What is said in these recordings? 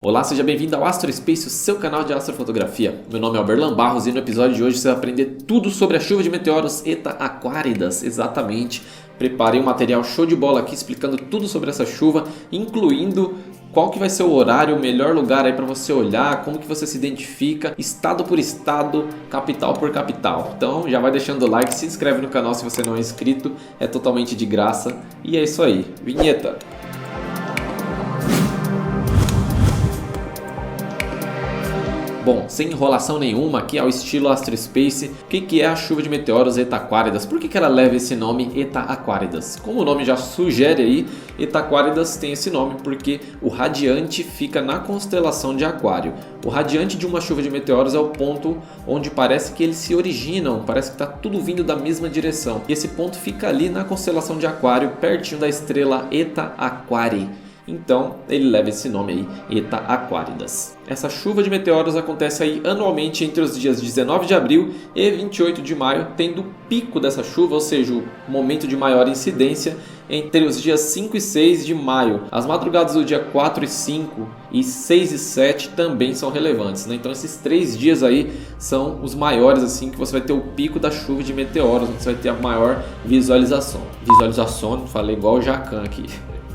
Olá, seja bem-vindo ao Astro Space, o seu canal de astrofotografia. Meu nome é Alberlan Barros e no episódio de hoje você vai aprender tudo sobre a chuva de meteoros Eta Aquáridas, exatamente. Preparei um material show de bola aqui explicando tudo sobre essa chuva, incluindo qual que vai ser o horário, o melhor lugar aí para você olhar, como que você se identifica, estado por estado, capital por capital. Então já vai deixando o like, se inscreve no canal se você não é inscrito, é totalmente de graça. E é isso aí, vinheta! Bom, sem enrolação nenhuma, aqui ao estilo Astro Space, o que é a chuva de meteoros Eta Aquáridas? Por que ela leva esse nome Eta Aquáridas? Como o nome já sugere aí, Eta Aquáridas tem esse nome porque o radiante fica na constelação de Aquário. O radiante de uma chuva de meteoros é o ponto onde parece que eles se originam, parece que está tudo vindo da mesma direção. E esse ponto fica ali na constelação de Aquário, pertinho da estrela Eta Aquarii. Então ele leva esse nome aí, Eta Aquáridas. Essa chuva de meteoros acontece aí anualmente entre os dias 19 de abril e 28 de maio, tendo o pico dessa chuva, ou seja, o momento de maior incidência, entre os dias 5 e 6 de maio. As madrugadas do dia 4 e 5 e 6 e 7 também são relevantes, né? Então esses 3 dias aí são os maiores, assim, que você vai ter o pico da chuva de meteoros, onde você vai ter a maior visualização. Falei igual o Jacan aqui.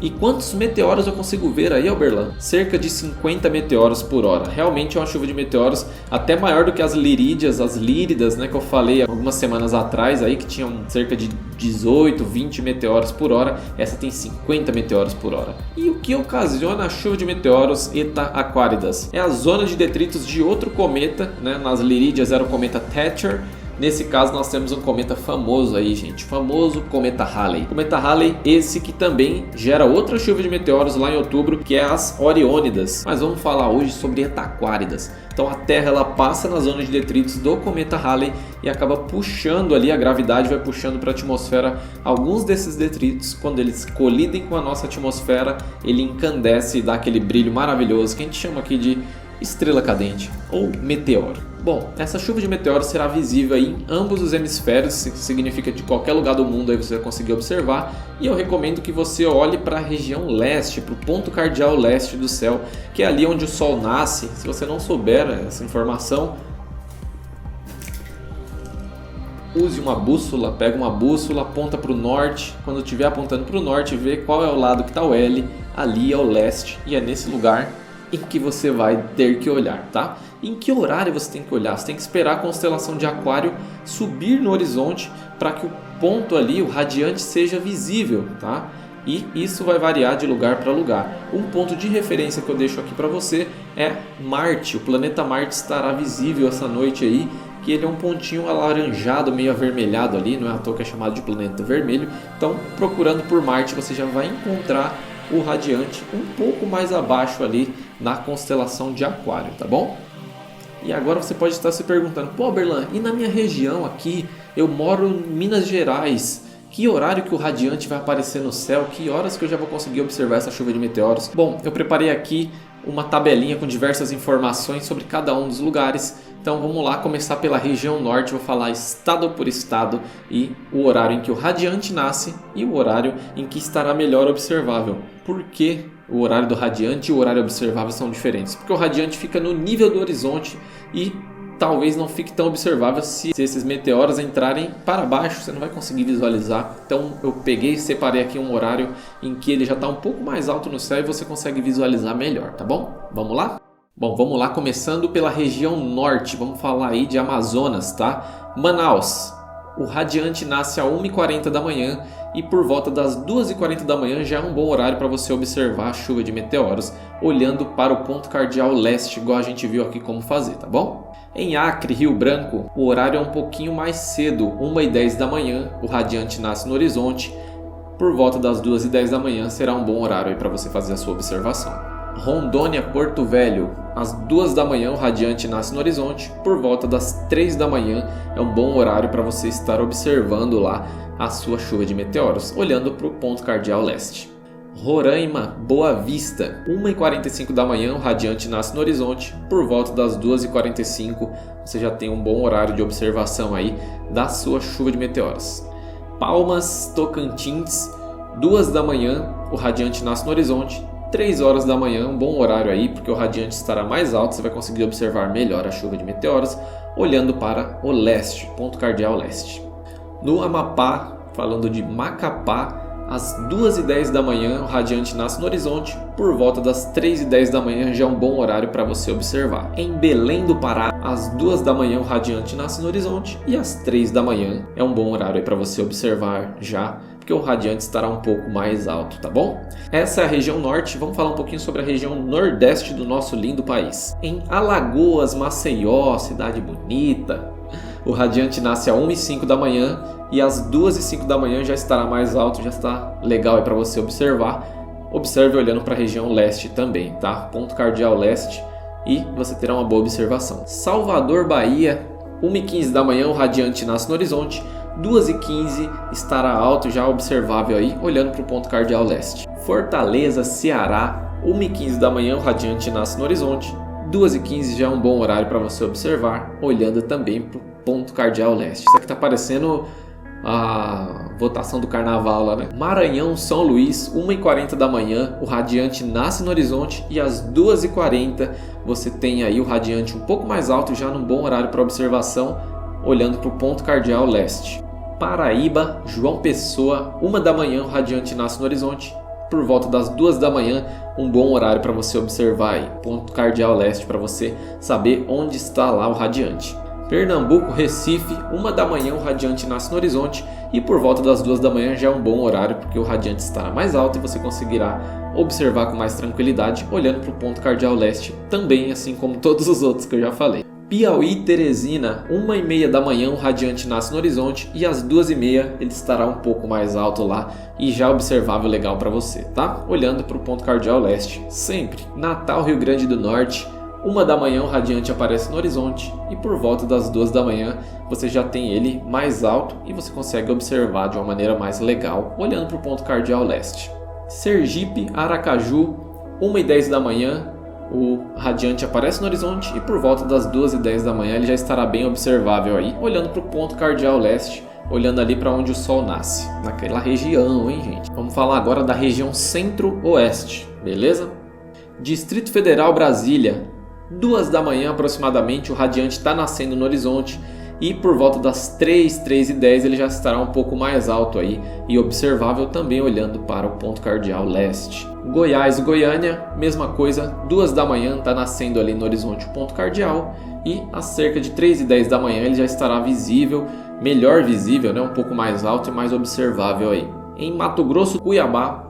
E quantos meteoros eu consigo ver aí, Alberlan? Cerca de 50 meteoros por hora. Realmente é uma chuva de meteoros até maior do que as lirídeas, as líridas, né, que eu falei algumas semanas atrás aí, que tinham cerca de 18, 20 meteoros por hora. Essa tem 50 meteoros por hora. E o que ocasiona a chuva de meteoros Eta Aquáridas? É a zona de detritos de outro cometa, né? Nas lirídeas era o cometa Thatcher. Nesse caso nós temos um cometa famoso aí, gente, famoso cometa Halley. Cometa Halley, esse que também gera outra chuva de meteoros lá em outubro, que é as Oriônidas. Mas vamos falar hoje sobre Eta Aquáridas. Então a Terra ela passa na zona de detritos do cometa Halley e acaba puxando ali, a gravidade vai puxando para a atmosfera alguns desses detritos. Quando eles colidem com a nossa atmosfera, ele encandece e dá aquele brilho maravilhoso que a gente chama aqui de estrela cadente ou meteoro. Bom, essa chuva de meteoros será visível aí em ambos os hemisférios, significa que de qualquer lugar do mundo aí você vai conseguir observar, e eu recomendo que você olhe para a região leste, para o ponto cardial leste do céu, que é ali onde o Sol nasce. Se você não souber essa informação, use uma bússola, pega uma bússola, aponta para o norte, quando estiver apontando para o norte, vê qual é o lado que está o L, ali é o leste, e é nesse lugar em que você vai ter que olhar, tá? Em que horário você tem que olhar? Você tem que esperar a constelação de Aquário subir no horizonte para que o ponto ali, o radiante, seja visível, tá? E isso vai variar de lugar para lugar. Um ponto de referência que eu deixo aqui para você é Marte. O planeta Marte estará visível essa noite aí, que ele é um pontinho alaranjado, meio avermelhado ali, não é à toa que é chamado de planeta vermelho. Então, procurando por Marte, você já vai encontrar o radiante um pouco mais abaixo ali na constelação de Aquário, tá bom? E agora você pode estar se perguntando, pô, Alberlan, e na minha região aqui, eu moro em Minas Gerais, que horário que o radiante vai aparecer no céu? Que horas que eu já vou conseguir observar essa chuva de meteoros? Bom, eu preparei aqui uma tabelinha com diversas informações sobre cada um dos lugares. Então vamos lá, começar pela região norte, vou falar estado por estado e o horário em que o radiante nasce e o horário em que estará melhor observável. Por que o horário do radiante e o horário observável são diferentes? Porque o radiante fica no nível do horizonte e talvez não fique tão observável se esses meteoros entrarem para baixo, você não vai conseguir visualizar. Então eu peguei e separei aqui um horário em que ele já está um pouco mais alto no céu e você consegue visualizar melhor, tá bom? Vamos lá? Bom, vamos lá, começando pela região norte, vamos falar aí de Amazonas, tá? Manaus, o radiante nasce a 1h40 da manhã e por volta das 2h40 da manhã já é um bom horário para você observar a chuva de meteoros, olhando para o ponto cardial leste, igual a gente viu aqui como fazer, tá bom? Em Acre, Rio Branco, o horário é um pouquinho mais cedo, 1h10 da manhã, o radiante nasce no horizonte, por volta das 2h10 da manhã será um bom horário para você fazer a sua observação. Rondônia, Porto Velho, às 2 da manhã o radiante nasce no horizonte, por volta das 3 da manhã é um bom horário para você estar observando lá a sua chuva de meteoros, olhando para o ponto cardial leste. Roraima, Boa Vista, 1h45 da manhã o radiante nasce no horizonte, por volta das 2h45 você já tem um bom horário de observação aí da sua chuva de meteoros. Palmas, Tocantins, 2 da manhã o radiante nasce no horizonte, 3 horas da manhã, um bom horário aí, porque o radiante estará mais alto, você vai conseguir observar melhor a chuva de meteoros, olhando para o leste, ponto cardeal leste. No Amapá, falando de Macapá, às 2h10 da manhã o radiante nasce no horizonte, por volta das 3h10 da manhã já é um bom horário para você observar. Em Belém do Pará, às 2 da manhã o radiante nasce no horizonte e às 3 da manhã é um bom horário para você observar já, porque o radiante estará um pouco mais alto, tá bom? Essa é a região norte, vamos falar um pouquinho sobre a região nordeste do nosso lindo país. Em Alagoas, Maceió, cidade bonita, o radiante nasce às 1h05 da manhã e às 2h05 da manhã já estará mais alto, já está legal para você observar. Observe olhando para a região leste também, tá? Ponto cardeal leste, e você terá uma boa observação. Salvador, Bahia, 1h15 da manhã o radiante nasce no horizonte, 2h15 estará alto, já observável aí, olhando para o ponto cardeal leste. Fortaleza, Ceará, 1h15 da manhã o radiante nasce no horizonte, 2h15 já é um bom horário para você observar, olhando também para o ponto cardeal leste. Isso aqui está parecendo a votação do carnaval lá, né? Maranhão, São Luís, 1h40 da manhã, o radiante nasce no horizonte e às 2h40 você tem aí o radiante um pouco mais alto, já num bom horário para observação, olhando para o ponto cardeal leste. Paraíba, João Pessoa, 1 da manhã, o radiante nasce no horizonte, por volta das 2 da manhã, um bom horário para você observar aí, ponto cardeal leste, para você saber onde está lá o radiante. Pernambuco, Recife, 1 da manhã o radiante nasce no horizonte e por volta das 2 da manhã já é um bom horário, porque o radiante estará mais alto e você conseguirá observar com mais tranquilidade olhando para o ponto cardeal leste também, assim como todos os outros que eu já falei. Piauí, Teresina, 1h30 da manhã o radiante nasce no horizonte e às 2h30 ele estará um pouco mais alto lá e já observável legal para você, tá? Olhando para o ponto cardeal leste sempre. Natal, Rio Grande do Norte, 1 da manhã o radiante aparece no horizonte e por volta das 2 da manhã você já tem ele mais alto e você consegue observar de uma maneira mais legal olhando para o ponto cardeal leste. Sergipe, Aracaju, 1h10 da manhã o radiante aparece no horizonte e por volta das 2h10 da manhã ele já estará bem observável aí olhando para o ponto cardeal leste, olhando ali para onde o sol nasce, naquela região, hein, gente? Vamos falar agora da região centro-oeste, beleza? Distrito Federal, Brasília, 2 da manhã aproximadamente o radiante está nascendo no horizonte e por volta das 3h10 ele já estará um pouco mais alto aí e observável também olhando para o ponto cardeal leste. Goiás e Goiânia, mesma coisa, 2 da manhã está nascendo ali no horizonte o ponto cardeal e às cerca de 3h10 da manhã ele já estará visível, melhor visível, né? Um pouco mais alto e mais observável aí. Em Mato Grosso, Cuiabá,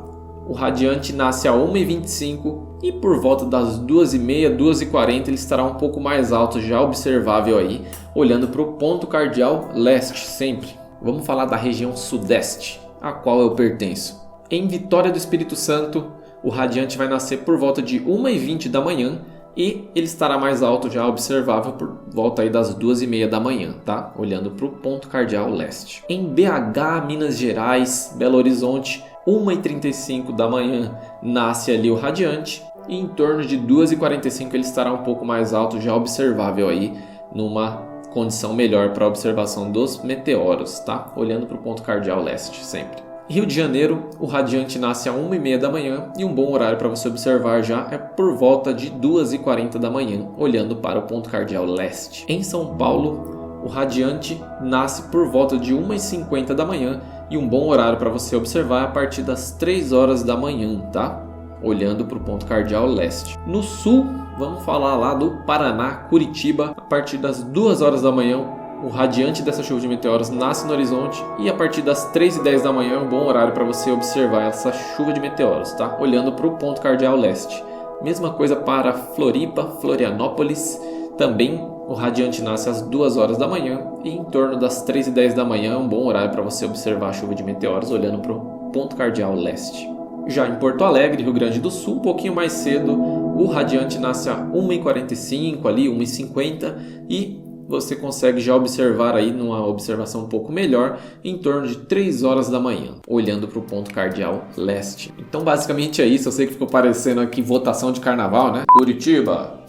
o radiante nasce a 1h25 e por volta das 2h30, 2h40 ele estará um pouco mais alto, já observável aí, olhando para o ponto cardeal leste sempre. Vamos falar da região sudeste, a qual eu pertenço. Em Vitória do Espírito Santo, o radiante vai nascer por volta de 1h20 da manhã e ele estará mais alto, já observável por volta aí das 2h30 da manhã, tá? Olhando para o ponto cardeal leste. Em BH, Minas Gerais, Belo Horizonte, 1h35 da manhã nasce ali o radiante e em torno de 2h45 ele estará um pouco mais alto, já observável aí numa condição melhor para a observação dos meteoros, tá? Olhando para o ponto cardeal leste sempre. Rio de Janeiro, o radiante nasce a 1h30 da manhã e um bom horário para você observar já é por volta de 2h40 da manhã, olhando para o ponto cardeal leste. Em São Paulo, o radiante nasce por volta de 1h50 da manhã e um bom horário para você observar é a partir das 3 horas da manhã, tá? Olhando para o ponto cardeal leste. No sul, vamos falar lá do Paraná, Curitiba, a partir das 2 horas da manhã, o radiante dessa chuva de meteoros nasce no horizonte e a partir das 3h10 da manhã é um bom horário para você observar essa chuva de meteoros, tá? Olhando para o ponto cardeal leste. Mesma coisa para Floripa, Florianópolis, também o radiante nasce às 2 horas da manhã e em torno das 3h10 da manhã é um bom horário para você observar a chuva de meteoros olhando para o ponto cardeal leste. Já em Porto Alegre, Rio Grande do Sul, um pouquinho mais cedo, o radiante nasce a 1h45, ali 1h50 e você consegue já observar aí numa observação um pouco melhor em torno de 3 horas da manhã, olhando para o ponto cardeal leste. Então basicamente é isso, eu sei que ficou parecendo aqui votação de carnaval, né? Curitiba,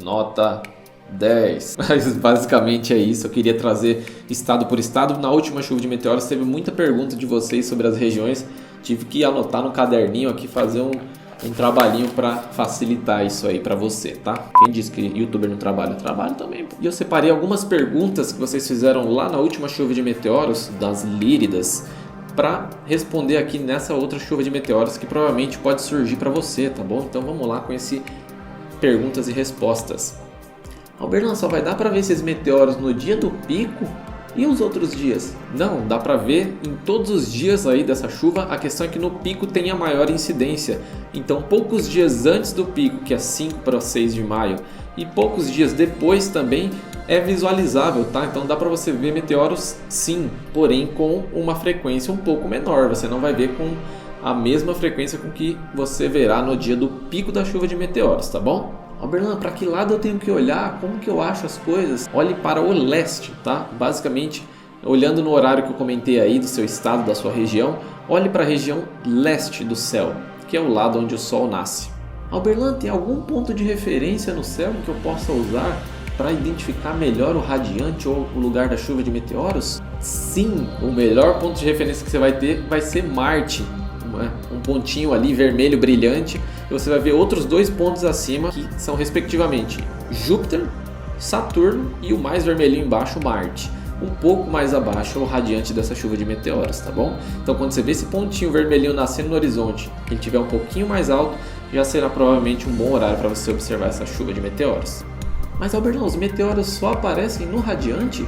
nota 10. Mas basicamente é isso, eu queria trazer estado por estado. Na última chuva de meteoros teve muita pergunta de vocês sobre as regiões, tive que anotar no caderninho aqui, fazer um trabalhinho para facilitar isso aí para você, tá? Quem disse que youtuber não trabalha? Eu trabalho também. E eu separei algumas perguntas que vocês fizeram lá na última chuva de meteoros das Líridas para responder aqui nessa outra chuva de meteoros que provavelmente pode surgir para você, tá bom? Então vamos lá com esse perguntas e respostas. Alberlan, só vai dar para ver esses meteoros no dia do pico? E os outros dias? Não, dá para ver em todos os dias aí dessa chuva. A questão é que no pico tem a maior incidência. Então poucos dias antes do pico, que é 5 para 6 de maio, e poucos dias depois também é visualizável, tá? Então dá para você ver meteoros sim, porém com uma frequência um pouco menor. Você não vai ver com a mesma frequência com que você verá no dia do pico da chuva de meteoros, tá bom? Alberlan, para que lado eu tenho que olhar? Como que eu acho as coisas? Olhe para o leste, tá? Basicamente, olhando no horário que eu comentei aí do seu estado, da sua região, olhe para a região leste do céu, que é o lado onde o sol nasce. Alberlan, tem algum ponto de referência no céu que eu possa usar para identificar melhor o radiante ou o lugar da chuva de meteoros? Sim, o melhor ponto de referência que você vai ter vai ser Marte. Um pontinho ali vermelho brilhante, e você vai ver outros 2 pontos acima que são respectivamente Júpiter, Saturno e o mais vermelhinho embaixo, Marte. Um pouco mais abaixo é o radiante dessa chuva de meteoros, tá bom? Então quando você vê esse pontinho vermelhinho nascendo no horizonte, ele estiver um pouquinho mais alto, já será provavelmente um bom horário para você observar essa chuva de meteoros. Mas Alberlan, os meteoros só aparecem no radiante?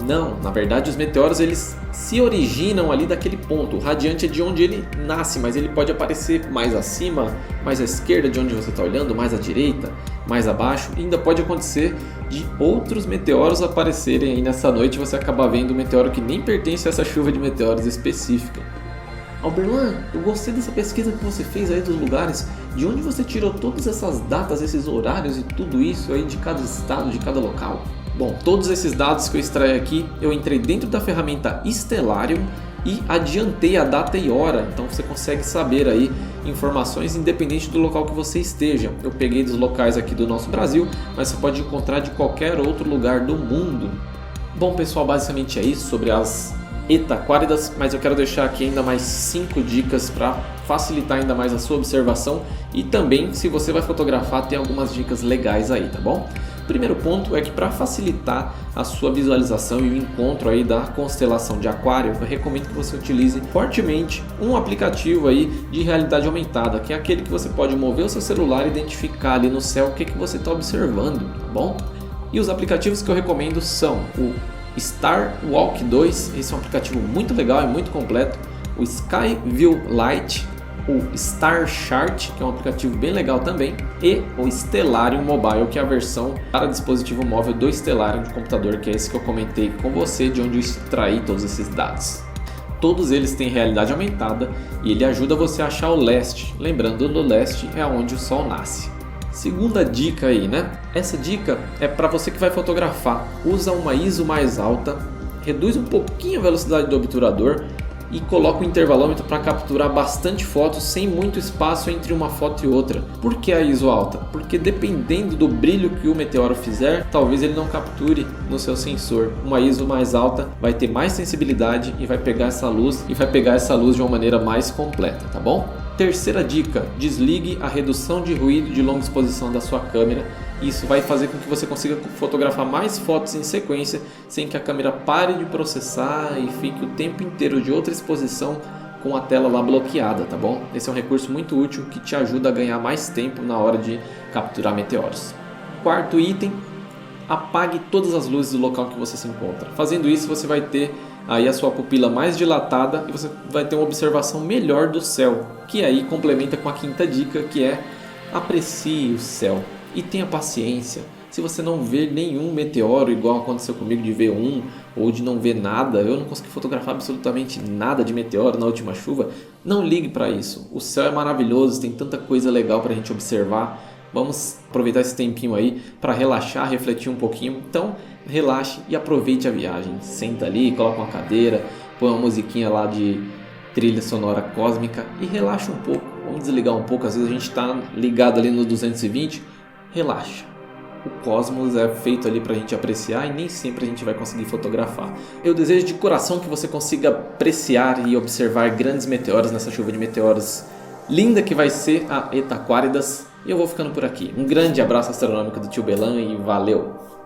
Não, na verdade os meteoros eles se originam ali daquele ponto. O radiante é de onde ele nasce, mas ele pode aparecer mais acima, mais à esquerda de onde você está olhando, mais à direita, mais abaixo. E ainda pode acontecer de outros meteoros aparecerem aí nessa noite e você acabar vendo um meteoro que nem pertence a essa chuva de meteoros específica. Alberlan, eu gostei dessa pesquisa que você fez aí dos lugares. De onde você tirou todas essas datas, esses horários e tudo isso aí de cada estado, de cada local? Bom, todos esses dados que eu extraí aqui, eu entrei dentro da ferramenta Stellarium e adiantei a data e hora, então você consegue saber aí informações independente do local que você esteja. Eu peguei dos locais aqui do nosso Brasil, mas você pode encontrar de qualquer outro lugar do mundo. Bom pessoal, basicamente é isso sobre as etaquáridas, mas eu quero deixar aqui ainda mais 5 dicas para facilitar ainda mais a sua observação e também, se você vai fotografar, tem algumas dicas legais aí, tá bom? O primeiro ponto é que para facilitar a sua visualização e o encontro aí da constelação de Aquário, eu recomendo que você utilize fortemente um aplicativo aí de realidade aumentada, que é aquele que você pode mover o seu celular e identificar ali no céu o que você está observando, tá bom? E os aplicativos que eu recomendo são o Star Walk 2, esse é um aplicativo muito legal e muito completo, o Sky View Lite, o Star Chart, que é um aplicativo bem legal também, e o Stellarium Mobile, que é a versão para dispositivo móvel do Stellarium de computador, que é esse que eu comentei com você, de onde eu extraí todos esses dados. Todos eles têm realidade aumentada e ele ajuda você a achar o leste, lembrando do leste é onde o sol nasce. Segunda dica aí, né? Essa dica é para você que vai fotografar. Usa uma ISO mais alta, reduz um pouquinho a velocidade do obturador e coloca o intervalômetro para capturar bastante fotos sem muito espaço entre uma foto e outra. Por que a ISO alta? Porque dependendo do brilho que o meteoro fizer, talvez ele não capture no seu sensor. Uma ISO mais alta vai ter mais sensibilidade e vai pegar essa luz de uma maneira mais completa, tá bom? Terceira dica, desligue a redução de ruído de longa exposição da sua câmera. Isso vai fazer com que você consiga fotografar mais fotos em sequência sem que a câmera pare de processar e fique o tempo inteiro de outra exposição com a tela lá bloqueada, tá bom? Esse é um recurso muito útil que te ajuda a ganhar mais tempo na hora de capturar meteoros. Quarto item, apague todas as luzes do local que você se encontra. Fazendo isso, você vai ter aí a sua pupila mais dilatada e você vai ter uma observação melhor do céu, que aí complementa com a quinta dica, que é aprecie o céu e tenha paciência. Se você não vê nenhum meteoro, igual aconteceu comigo de ver um ou de não ver nada, eu não consegui fotografar absolutamente nada de meteoro na última chuva, não ligue para isso. O céu é maravilhoso, tem tanta coisa legal para a gente observar. Vamos aproveitar esse tempinho aí para relaxar, refletir um pouquinho. Então, relaxe e aproveite a viagem. Senta ali, coloca uma cadeira, põe uma musiquinha lá de trilha sonora cósmica e relaxa um pouco. Vamos desligar um pouco, às vezes a gente está ligado ali no 220. Relaxa. O cosmos é feito ali para a gente apreciar e nem sempre a gente vai conseguir fotografar. Eu desejo de coração que você consiga apreciar e observar grandes meteoros nessa chuva de meteoros linda que vai ser a Etaquáridas. E eu vou ficando por aqui. Um grande abraço astronômico do tio Belan e valeu!